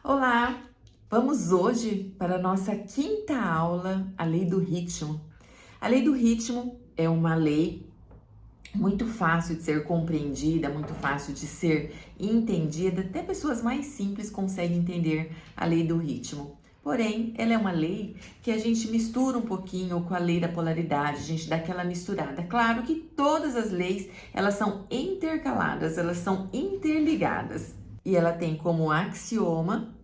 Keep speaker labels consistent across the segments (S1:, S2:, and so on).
S1: Olá! Vamos hoje para a nossa quinta aula, a lei do ritmo. A lei do ritmo é uma lei muito fácil de ser compreendida, muito fácil de ser entendida, até pessoas mais simples conseguem entender a lei do ritmo. Porém, ela é uma lei que a gente mistura um pouquinho com a lei da polaridade, a gente dá aquela misturada. Claro que todas as leis, elas são intercaladas, elas são interligadas. E ela tem como axioma,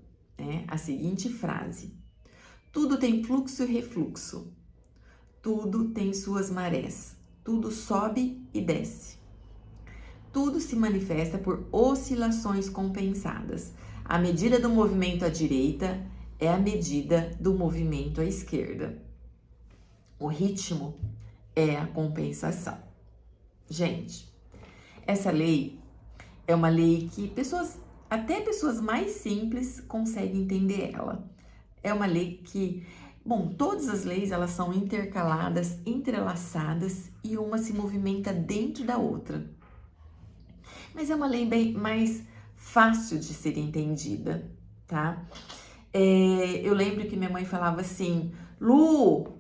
S1: a seguinte frase: tudo tem fluxo e refluxo, tudo tem suas marés, tudo sobe e desce. Tudo se manifesta por oscilações compensadas. A medida do movimento à direita é a medida do movimento à esquerda. O ritmo é a compensação. Gente, essa lei é uma lei que até pessoas mais simples conseguem entender ela. É uma lei que, todas as leis elas são intercaladas, entrelaçadas e uma se movimenta dentro da outra. Mas é uma lei bem mais fácil de ser entendida, tá? Eu lembro que minha mãe falava assim: Lu,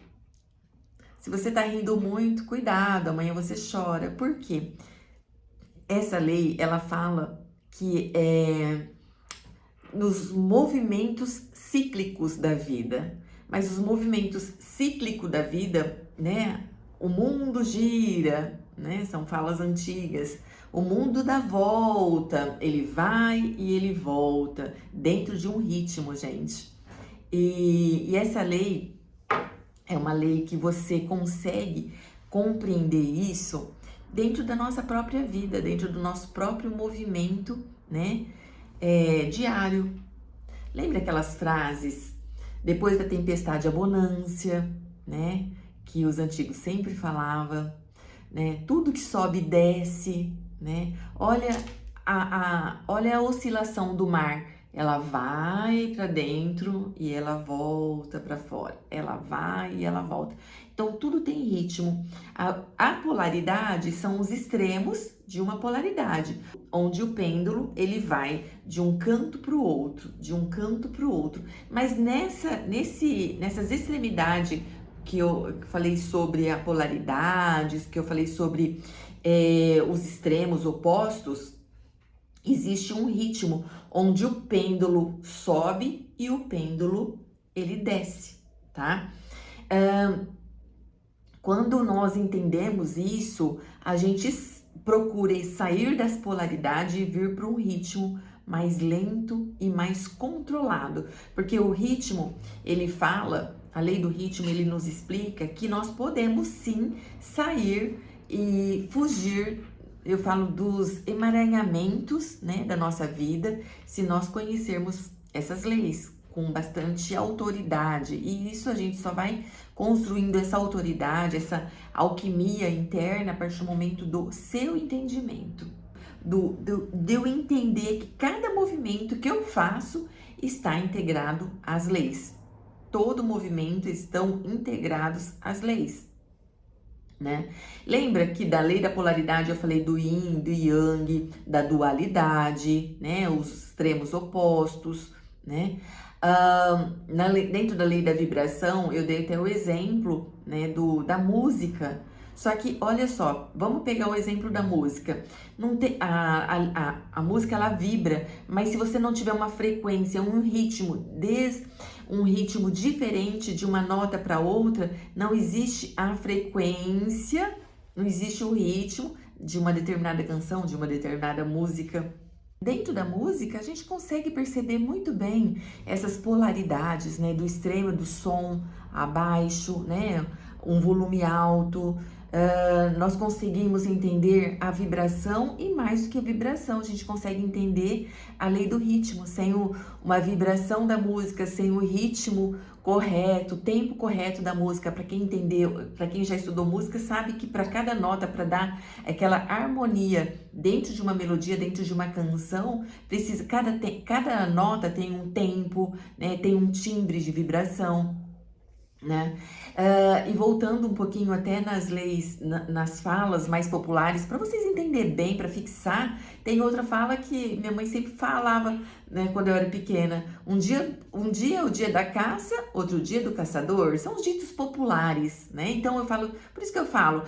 S1: se você tá rindo muito, cuidado, amanhã você chora. Por quê? Essa lei, ela fala que nos movimentos cíclicos da vida. Mas os movimentos cíclicos da vida, né? O mundo gira, né? São falas antigas. O mundo dá volta, ele vai e ele volta, dentro de um ritmo, gente. E essa lei é uma lei que você consegue compreender isso dentro da nossa própria vida, dentro do nosso próprio movimento, né? Diário. Lembra aquelas frases? Depois da tempestade, a bonança, né? Que os antigos sempre falavam, né? Tudo que sobe desce, né? Olha a oscilação do mar. Ela vai para dentro e ela volta para fora. Ela vai e ela volta. Então, tudo tem ritmo. A polaridade são os extremos de uma polaridade, onde o pêndulo ele vai de um canto para o outro, de um canto para o outro. Mas nessas extremidades que eu falei sobre a polaridade, que eu falei sobre os extremos opostos, existe um ritmo onde o pêndulo sobe e o pêndulo ele desce, tá? Quando nós entendemos isso, a gente procura sair das polaridades e vir para um ritmo mais lento e mais controlado, porque o ritmo, ele fala, a lei do ritmo, ele nos explica que nós podemos sim sair e fugir, eu falo dos emaranhamentos, né, da nossa vida, se nós conhecermos essas leis com bastante autoridade, e isso a gente só vai construindo essa autoridade, essa alquimia interna a partir do momento do seu entendimento, de eu entender que cada movimento que eu faço está integrado às leis. Todo movimento estão integrados às leis, né? Lembra que da lei da polaridade eu falei do yin, do yang, da dualidade, né? Os extremos opostos, né? Dentro da lei da vibração, eu dei até o exemplo, né, da música. Só que, olha só, vamos pegar o exemplo da música. Não tem, a música, ela vibra, mas se você não tiver uma frequência, um ritmo diferente de uma nota para outra, não existe a frequência, não existe o ritmo de uma determinada canção, de uma determinada música. Dentro da música, a gente consegue perceber muito bem essas polaridades, né? Do extremo do som abaixo, né? Um volume alto. Nós conseguimos entender a vibração e mais do que a vibração, a gente consegue entender a lei do ritmo. Sem uma vibração da música, sem o ritmo correto, o tempo correto da música, para quem entendeu, para quem já estudou música, sabe que para cada nota, para dar aquela harmonia dentro de uma melodia, dentro de uma canção, precisa cada nota tem um tempo, né, tem um timbre de vibração. né? E voltando um pouquinho até nas leis, nas falas mais populares, para vocês entenderem bem, para fixar, tem outra fala que minha mãe sempre falava, né, quando eu era pequena. Um dia é o dia da caça, outro dia do caçador. São os ditos populares, né? Então eu falo, por isso que eu falo,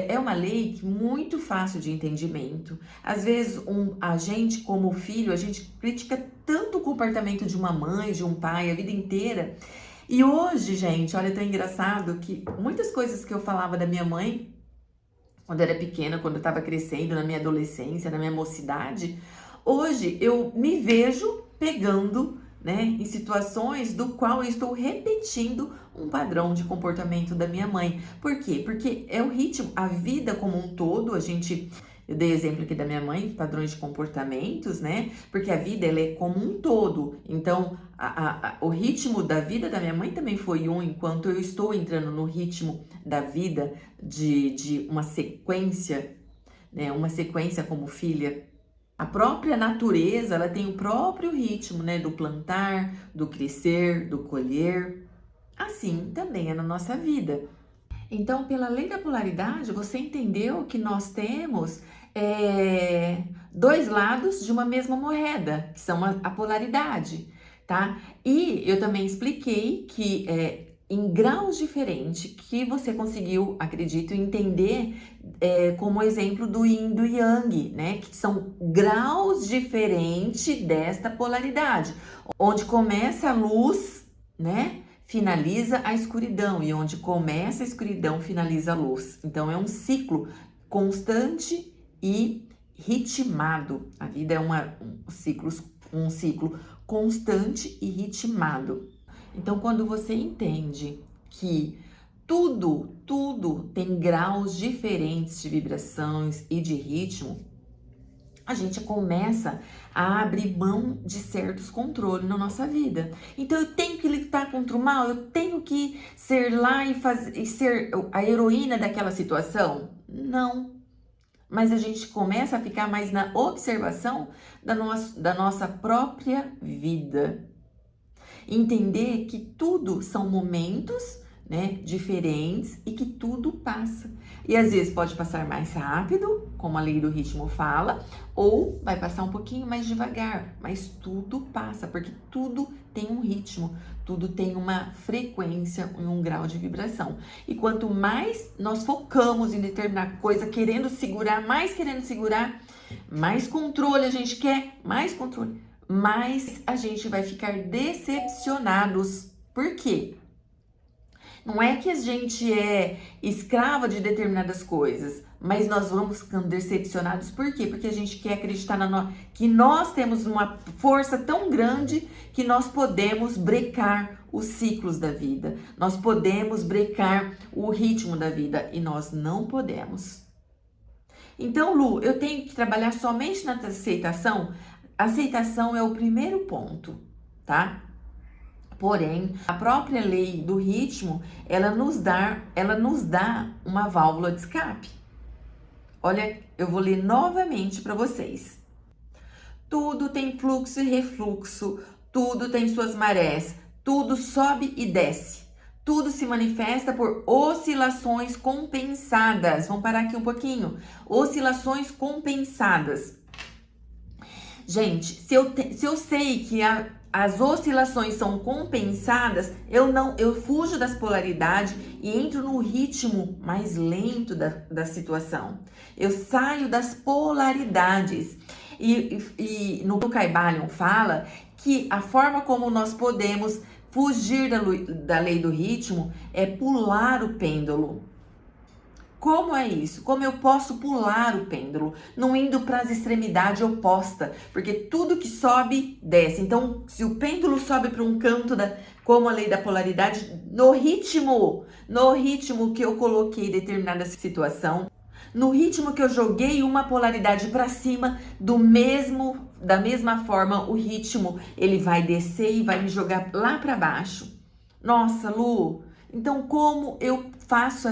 S1: é uma lei muito fácil de entendimento. Às vezes a gente, como filho, a gente critica tanto o comportamento de uma mãe, de um pai, a vida inteira. E hoje, gente, olha, tão engraçado que muitas coisas que eu falava da minha mãe, quando eu era pequena, quando eu tava crescendo, na minha adolescência, na minha mocidade, hoje eu me vejo pegando, né, em situações do qual eu estou repetindo um padrão de comportamento da minha mãe. Por quê? Porque é o ritmo, a vida como um todo, eu dei exemplo aqui da minha mãe, padrões de comportamentos, né? Porque a vida, ela é como um todo. Então, o ritmo da vida da minha mãe também foi enquanto eu estou entrando no ritmo da vida de uma sequência, né? Uma sequência como filha. A própria natureza, ela tem o próprio ritmo, né? Do plantar, do crescer, do colher. Assim também é na nossa vida. Então, pela lei da polaridade, você entendeu que nós temos dois lados de uma mesma moeda, que são a polaridade, tá? E eu também expliquei que em graus diferentes, que você conseguiu, acredito, entender como exemplo do yin e do yang, né? Que são graus diferentes desta polaridade, onde começa a luz, né? Finaliza a escuridão, e onde começa a escuridão, finaliza a luz. Então é um ciclo constante e ritmado. A vida é um ciclo constante e ritmado. Então, quando você entende que tudo tem graus diferentes de vibrações e de ritmo, a gente começa a abrir mão de certos controles na nossa vida. Então eu tenho que lutar contra o mal, eu tenho que ser lá e ser a heroína daquela situação? Não. Mas a gente começa a ficar mais na observação da nossa própria vida. Entender que tudo são momentos, né, diferentes e que tudo passa. E às vezes pode passar mais rápido, como a lei do ritmo fala, ou vai passar um pouquinho mais devagar, mas tudo passa, porque tudo tem um ritmo, tudo tem uma frequência e um grau de vibração. E quanto mais nós focamos em determinada coisa, querendo segurar, mais controle a gente quer, mais controle, mais a gente vai ficar decepcionados. Por quê? Não é que a gente é escrava de determinadas coisas, mas nós vamos ficando decepcionados. Por quê? Porque a gente quer acreditar que nós temos uma força tão grande que nós podemos brecar os ciclos da vida. Nós podemos brecar o ritmo da vida e nós não podemos. Então, Lu, eu tenho que trabalhar somente na aceitação? Aceitação é o primeiro ponto, tá? Porém, a própria lei do ritmo, ela nos dá uma válvula de escape. Olha, eu vou ler novamente para vocês. Tudo tem fluxo e refluxo, tudo tem suas marés, tudo sobe e desce. Tudo se manifesta por oscilações compensadas. Vamos parar aqui um pouquinho. Oscilações compensadas. Gente, se eu sei que as oscilações são compensadas, eu fujo das polaridades e entro no ritmo mais lento da situação. Eu saio das polaridades. E no Kybalion fala que a forma como nós podemos fugir da lei do ritmo é pular o pêndulo. Como é isso? Como eu posso pular o pêndulo, não indo para as extremidades opostas? Porque tudo que sobe, desce. Então, se o pêndulo sobe para um canto, como a lei da polaridade, no ritmo que eu coloquei determinada situação, no ritmo que eu joguei uma polaridade para cima, da mesma forma, o ritmo, ele vai descer e vai me jogar lá para baixo. Nossa, Lu, então como eu faço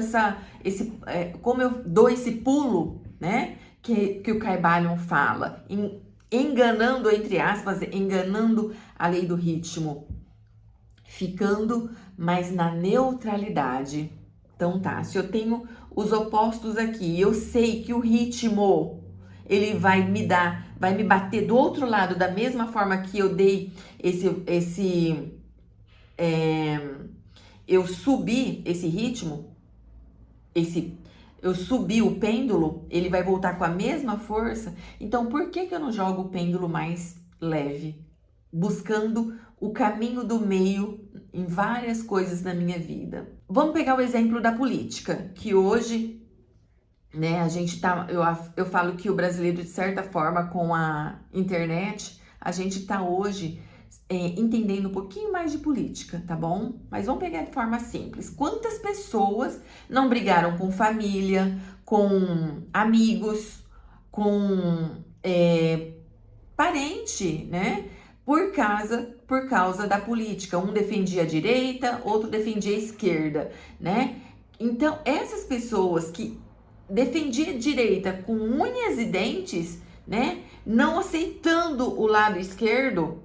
S1: como eu dou esse pulo, né? Que o Kybalion fala, enganando, entre aspas, enganando a lei do ritmo. ficando mais na neutralidade. Então tá, se eu tenho os opostos aqui, eu sei que o ritmo ele vai me bater do outro lado da mesma forma que eu dei eu subi esse ritmo, eu subi o pêndulo, ele vai voltar com a mesma força. Então, por que eu não jogo o pêndulo mais leve? Buscando o caminho do meio em várias coisas na minha vida. Vamos pegar o exemplo da política, que hoje, né, a gente tá, eu falo que o brasileiro, de certa forma, com a internet, a gente tá hoje entendendo um pouquinho mais de política, tá bom? Mas vamos pegar de forma simples. Quantas pessoas não brigaram com família, com amigos, com parente, né? Por causa da política. Um defendia a direita, outro defendia a esquerda, né? Então, essas pessoas que defendiam a direita com unhas e dentes, né? Não aceitando o lado esquerdo,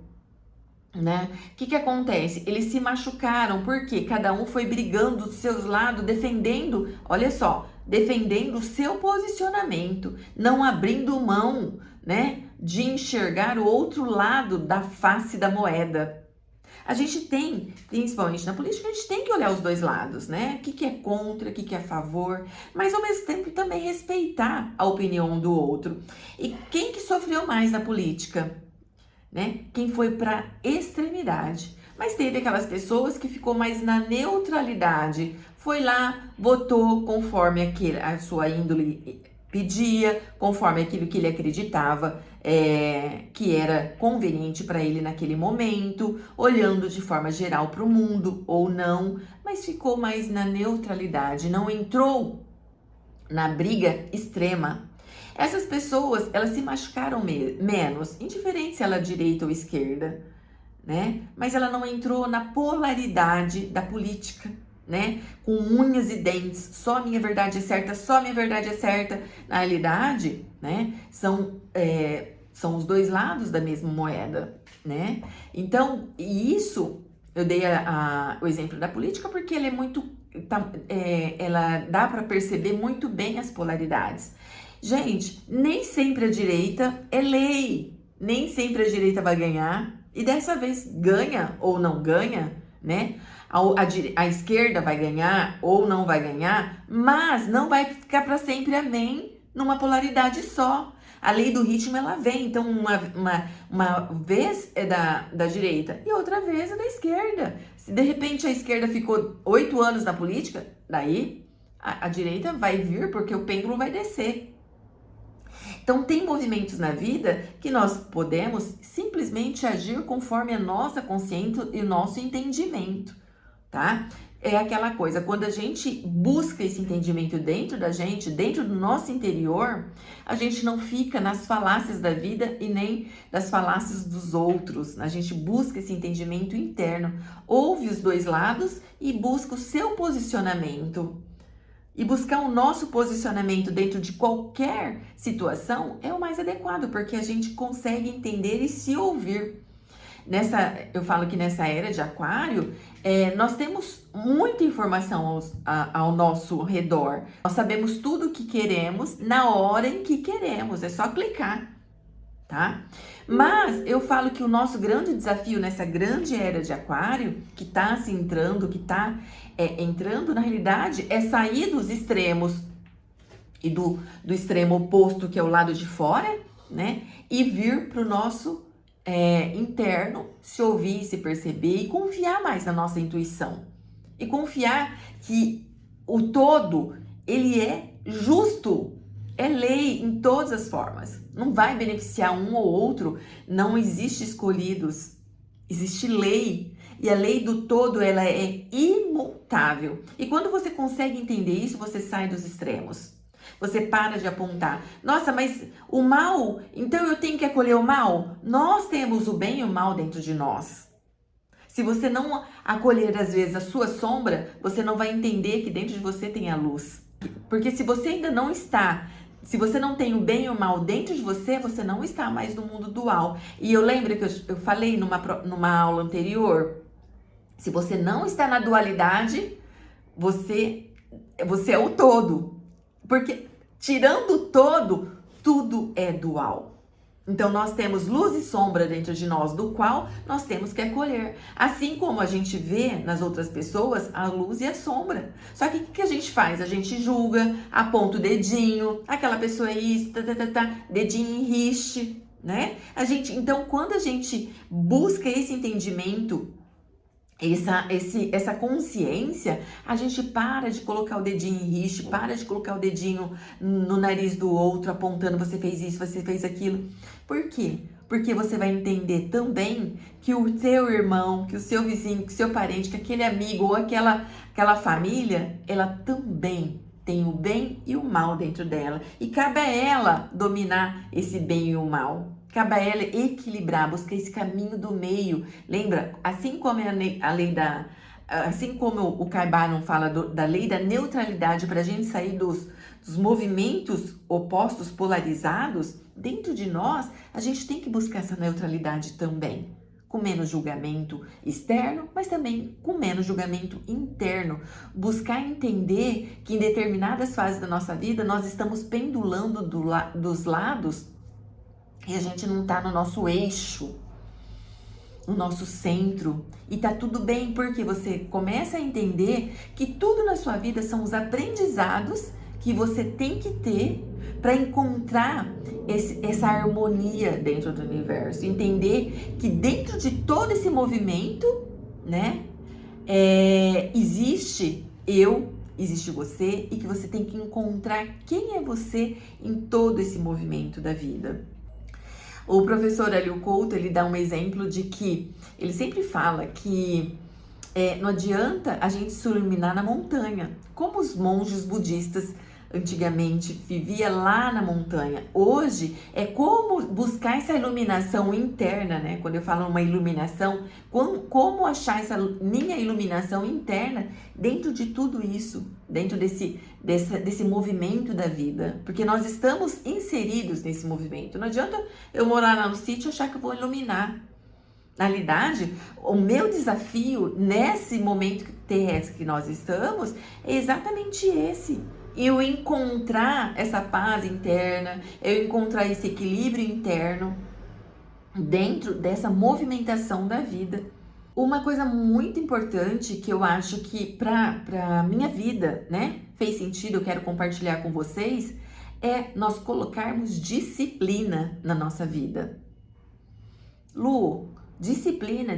S1: né? O que acontece? Eles se machucaram porque cada um foi brigando dos seus lados, defendendo, olha só, defendendo o seu posicionamento, não abrindo mão, né, de enxergar o outro lado da face da moeda. A gente tem, principalmente na política, a gente tem que olhar os dois lados, né? O que é contra, o que é a favor, mas ao mesmo tempo também respeitar a opinião do outro. E quem que sofreu mais na política? Né? Quem foi para extremidade, mas teve aquelas pessoas que ficou mais na neutralidade, foi lá, votou conforme a sua índole pedia, conforme aquilo que ele acreditava que era conveniente para ele naquele momento, olhando de forma geral para o mundo ou não, mas ficou mais na neutralidade, não entrou na briga extrema. Essas pessoas, elas se machucaram menos, indiferente se ela é direita ou esquerda, né? Mas ela não entrou na polaridade da política, né? Com unhas e dentes, só a minha verdade é certa, só a minha verdade é certa. Na realidade, né? São os dois lados da mesma moeda, né? Então, e isso, eu dei o exemplo da política porque ele é muito, ela dá para perceber muito bem as polaridades. Gente, nem sempre a direita é lei, nem sempre a direita vai ganhar, e dessa vez ganha ou não ganha, né? A esquerda vai ganhar ou não vai ganhar, mas não vai ficar para sempre amém numa polaridade só. A lei do ritmo, ela vem, então uma vez é da direita e outra vez é da esquerda. Se de repente a esquerda ficou 8 anos na política, daí a direita vai vir porque o pêndulo vai descer. Então, tem movimentos na vida que nós podemos simplesmente agir conforme a nossa consciência e o nosso entendimento, tá? É aquela coisa, quando a gente busca esse entendimento dentro da gente, dentro do nosso interior, a gente não fica nas falácias da vida e nem das falácias dos outros. A gente busca esse entendimento interno, ouve os dois lados e busca o seu posicionamento. E buscar o nosso posicionamento dentro de qualquer situação é o mais adequado, porque a gente consegue entender e se ouvir. Eu falo que nessa era de aquário, nós temos muita informação ao nosso redor. Nós sabemos tudo o que queremos na hora em que queremos, é só clicar, tá? Mas eu falo que o nosso grande desafio nessa grande era de aquário, que tá se entrando, que tá entrando na realidade, é sair dos extremos e do extremo oposto, que é o lado de fora, né? E vir pro nosso interno, se ouvir, se perceber e confiar mais na nossa intuição. E confiar que o todo, ele é justo, é lei em todas as formas. Não vai beneficiar um ou outro, não existe escolhidos, existe lei. E a lei do todo, ela é imutável. E quando você consegue entender isso, você sai dos extremos. Você para de apontar. Nossa, mas o mal, então eu tenho que acolher o mal? Nós temos o bem e o mal dentro de nós. Se você não acolher, às vezes, a sua sombra, você não vai entender que dentro de você tem a luz. Porque se você ainda não está, se você não tem o bem e o mal dentro de você, você não está mais no mundo dual. E eu lembro que eu falei numa aula anterior Se você não está na dualidade, você é o todo. Porque tirando o todo, tudo é dual. Então nós temos luz e sombra dentro de nós, do qual nós temos que acolher. Assim como a gente vê nas outras pessoas a luz e a sombra. Só que o que a gente faz? A gente julga, aponta o dedinho, aquela pessoa é isso, dedinho em riste, né? Então quando a gente busca esse entendimento, essa consciência, a gente para de colocar o dedinho em riste, para de colocar o dedinho no nariz do outro, apontando, você fez isso, você fez aquilo. Por quê? Porque você vai entender também que o seu irmão, que o seu vizinho, que o seu parente, que aquele amigo ou aquela família, ela também tem o bem e o mal dentro dela. E cabe a ela dominar esse bem e o mal. Cabe a ela equilibrar, buscar esse caminho do meio. Lembra? Assim como assim como o Kaibanon fala da lei da neutralidade para a gente sair dos movimentos opostos polarizados, dentro de nós a gente tem que buscar essa neutralidade também. Com menos julgamento externo, mas também com menos julgamento interno. Buscar entender que em determinadas fases da nossa vida nós estamos pendulando dos lados e a gente não tá no nosso eixo, no nosso centro. E tá tudo bem, porque você começa a entender que tudo na sua vida são os aprendizados que você tem que ter para encontrar essa harmonia dentro do universo. Entender que dentro de todo esse movimento, né, existe eu, existe você, e que você tem que encontrar quem é você em todo esse movimento da vida. O professor Hélio Couto, ele dá um exemplo de que, ele sempre fala que não adianta a gente se iluminar na montanha, como os monges budistas antigamente vivia lá na montanha. Hoje é como buscar essa iluminação interna, né? Quando eu falo uma iluminação, como achar essa minha iluminação interna dentro de tudo isso, dentro desse movimento da vida, porque nós estamos inseridos nesse movimento. Não adianta eu morar lá no sítio e achar que eu vou iluminar. Na realidade, o meu desafio nesse momento terrestre que nós estamos é exatamente esse. Eu encontrar essa paz interna, eu encontrar esse equilíbrio interno dentro dessa movimentação da vida. Uma coisa muito importante que eu acho que para minha vida, né, fez sentido, eu quero compartilhar com vocês, é nós colocarmos disciplina na nossa vida. Lu, disciplina,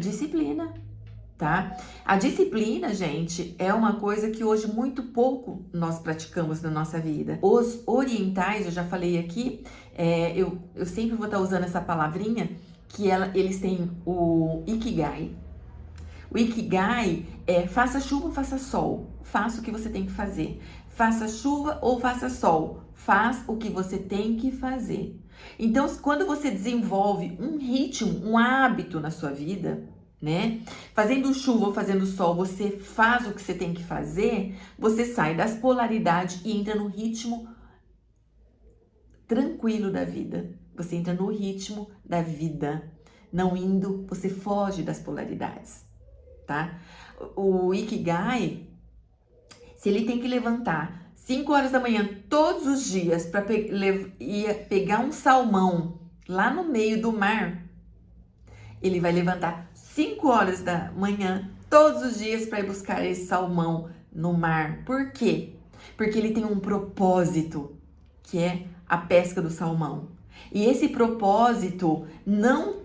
S1: tá? A disciplina, gente, é uma coisa que hoje muito pouco nós praticamos na nossa vida. Os orientais, eu já falei aqui, eu sempre vou estar usando essa palavrinha, que eles têm o Ikigai. O Ikigai é faça chuva ou faça sol, faça o que você tem que fazer. Faça chuva ou faça sol, faz o que você tem que fazer. Então, quando você desenvolve um ritmo, um hábito na sua vida, né? Fazendo chuva ou fazendo sol, você faz o que você tem que fazer, você sai das polaridades e entra no ritmo tranquilo da vida. Você entra no ritmo da vida. Não indo, você foge das polaridades, tá? O Ikigai, se ele tem que levantar 5 horas da manhã todos os dias para pegar um salmão lá no meio do mar, ele vai levantar 5 horas da manhã todos os dias para ir buscar esse salmão no mar. Por quê? Porque ele tem um propósito, que é a pesca do salmão. E esse propósito não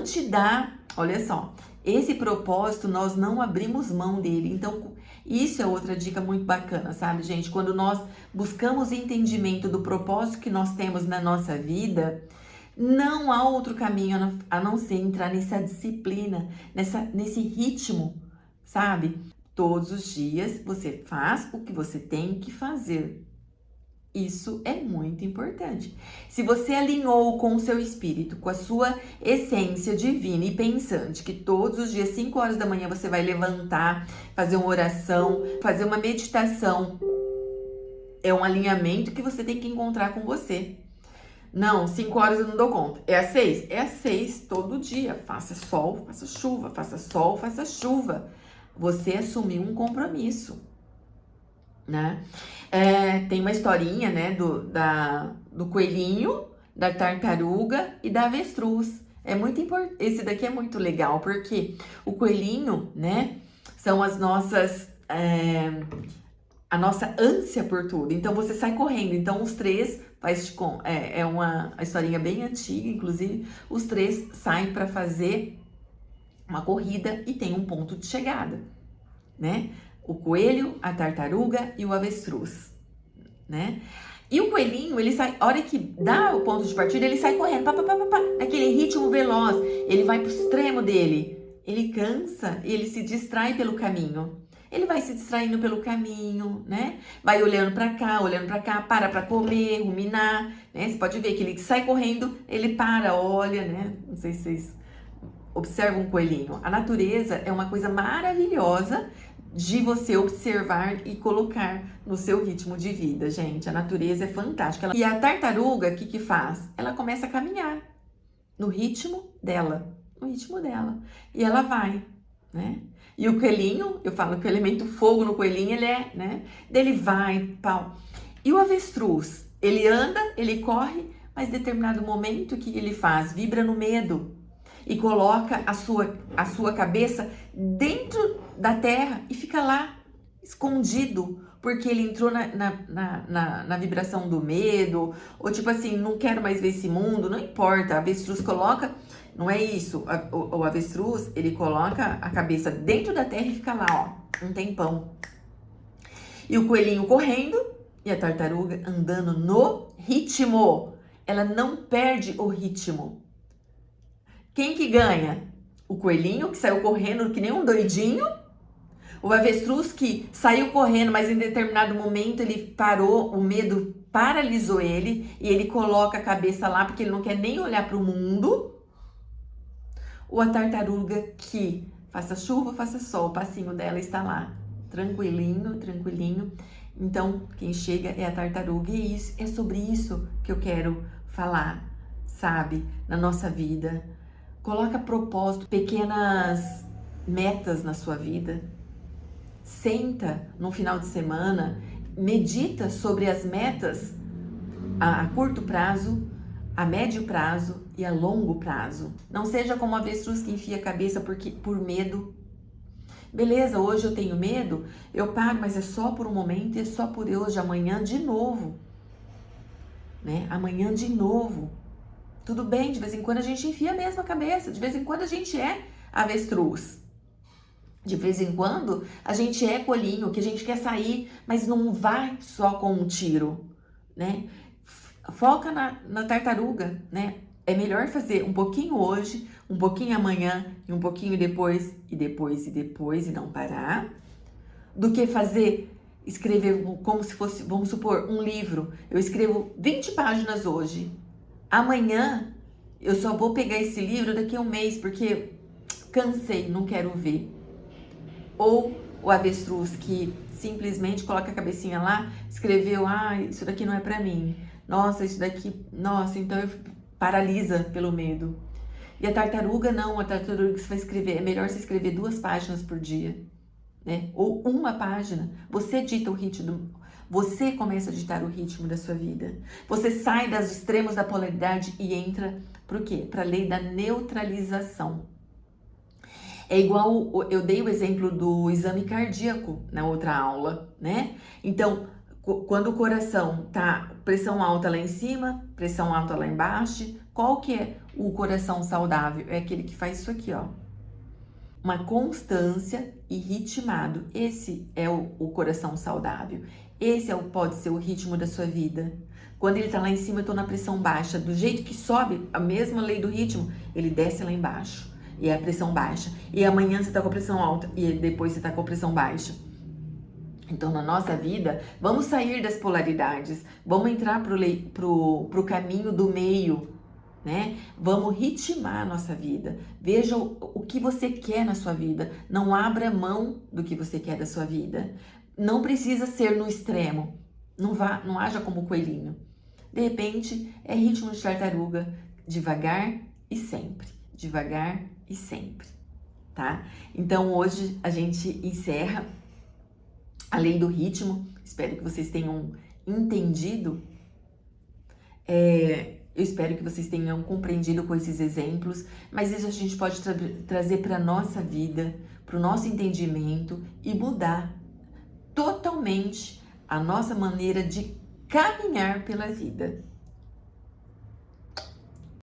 S1: te dá, olha só, esse propósito nós não abrimos mão dele. Então, isso é outra dica muito bacana, sabe, gente? Quando nós buscamos entendimento do propósito que nós temos na nossa vida, não há outro caminho a não ser entrar nessa disciplina, nesse ritmo, sabe? Todos os dias você faz o que você tem que fazer. Isso é muito importante. Se você alinhou com o seu espírito, com a sua essência divina e pensante, que todos os dias, 5 horas da manhã, você vai levantar, fazer uma oração, fazer uma meditação, é um alinhamento que você tem que encontrar com você. Não, 5 horas eu não dou conta. É às 6? É às 6 todo dia. Faça sol, faça chuva, faça sol, faça chuva. Você assumiu um compromisso, né? Tem uma historinha, né, do coelhinho, da tartaruga e da avestruz. É muito importante. Esse daqui é muito legal, porque o coelhinho, né, são as nossas. A nossa ânsia por tudo. Então você sai correndo. Então os três é uma historinha bem antiga, inclusive os três saem para fazer uma corrida e tem um ponto de chegada, né? O coelho, a tartaruga e o avestruz, né? E o coelhinho, ele sai, a hora que dá o ponto de partida, ele sai correndo, pá, pá, pá, pá, pá, naquele ritmo veloz. Ele vai pro extremo dele. Ele cansa e ele se distrai pelo caminho. Ele vai se distraindo pelo caminho, né? Vai olhando para cá, para pra comer, ruminar, né? Você pode ver que ele sai correndo, ele para, olha, né? Não sei se vocês observam um coelhinho. A natureza é uma coisa maravilhosa de você observar e colocar no seu ritmo de vida, gente. A natureza é fantástica. E a tartaruga, o que que faz? Ela começa a caminhar no ritmo dela, E ela vai, né? E o coelhinho, eu falo que o elemento fogo no coelhinho, ele é, né? Dele vai, pau. E o avestruz, ele anda, ele corre, mas em determinado momento, o que ele faz? Vibra no medo e coloca a sua cabeça dentro da terra e fica lá, escondido, porque ele entrou na vibração do medo, ou tipo assim, não quero mais ver esse mundo, não importa, a avestruz coloca, não é isso, o avestruz, ele coloca a cabeça dentro da terra e fica lá, ó, um tempão. E o coelhinho correndo e a tartaruga andando no ritmo, ela não perde o ritmo. Quem que ganha? O coelhinho, que saiu correndo que nem um doidinho. O avestruz, que saiu correndo, mas em determinado momento ele parou, o medo paralisou ele e ele coloca a cabeça lá porque ele não quer nem olhar para o mundo. Ou a tartaruga, que faça chuva, faça sol, o passinho dela está lá, tranquilinho, tranquilinho. Então, quem chega é a tartaruga e é sobre isso que eu quero falar, sabe, na nossa vida. Coloca propósito, pequenas metas na sua vida. Senta no final de semana, medita sobre as metas a curto prazo, a médio prazo e a longo prazo. Não seja como a avestruz que enfia a cabeça por medo. Beleza, hoje eu tenho medo, eu paro, mas é só por um momento e é só por hoje, amanhã de novo. Né? Amanhã de novo. Tudo bem, de vez em quando a gente enfia mesmo a cabeça, de vez em quando a gente é avestruz. De vez em quando a gente é coelhinho, que a gente quer sair, mas não vai só com um tiro, né? Foca na tartaruga, né? É melhor fazer um pouquinho hoje, um pouquinho amanhã e um pouquinho depois, e depois, e depois, e não parar, do que escrever como se fosse, vamos supor, um livro. Eu escrevo 20 páginas hoje. Amanhã eu só vou pegar esse livro daqui a um mês, porque cansei, não quero ver. Ou o avestruz, que simplesmente coloca a cabecinha lá, escreveu, isso daqui não é pra mim. Nossa, isso daqui, nossa, então paralisa pelo medo. E a tartaruga não, a tartaruga que você vai escrever, é melhor você escrever 2 páginas por dia, né? Ou 1 página. Você dita o ritmo, você começa a ditar o ritmo da sua vida. Você sai dos extremos da polaridade e entra pro quê? Pra lei da neutralização. É igual, eu dei o exemplo do exame cardíaco na outra aula, né? Então, quando o coração tá pressão alta lá em cima, pressão alta lá embaixo, qual que é o coração saudável? É aquele que faz isso aqui, ó. Uma constância e ritmado. Esse é o coração saudável. Esse pode ser o ritmo da sua vida. Quando ele tá lá em cima, eu tô na pressão baixa. Do jeito que sobe, a mesma lei do ritmo, ele desce lá embaixo. E é a pressão baixa. E amanhã você tá com a pressão alta. E depois você tá com a pressão baixa. Então, na nossa vida, vamos sair das polaridades. Vamos entrar pro caminho do meio, né? Vamos ritmar a nossa vida. Veja o que você quer na sua vida. Não abra mão do que você quer da sua vida. Não precisa ser no extremo. Não haja como coelhinho. De repente, é ritmo de tartaruga, devagar e sempre, devagar e sempre, tá? Então, hoje a gente encerra a lei do ritmo. Espero que vocês tenham entendido. Eu espero que vocês tenham compreendido com esses exemplos, mas isso a gente pode trazer para a nossa vida, para o nosso entendimento e mudar totalmente a nossa maneira de caminhar pela vida.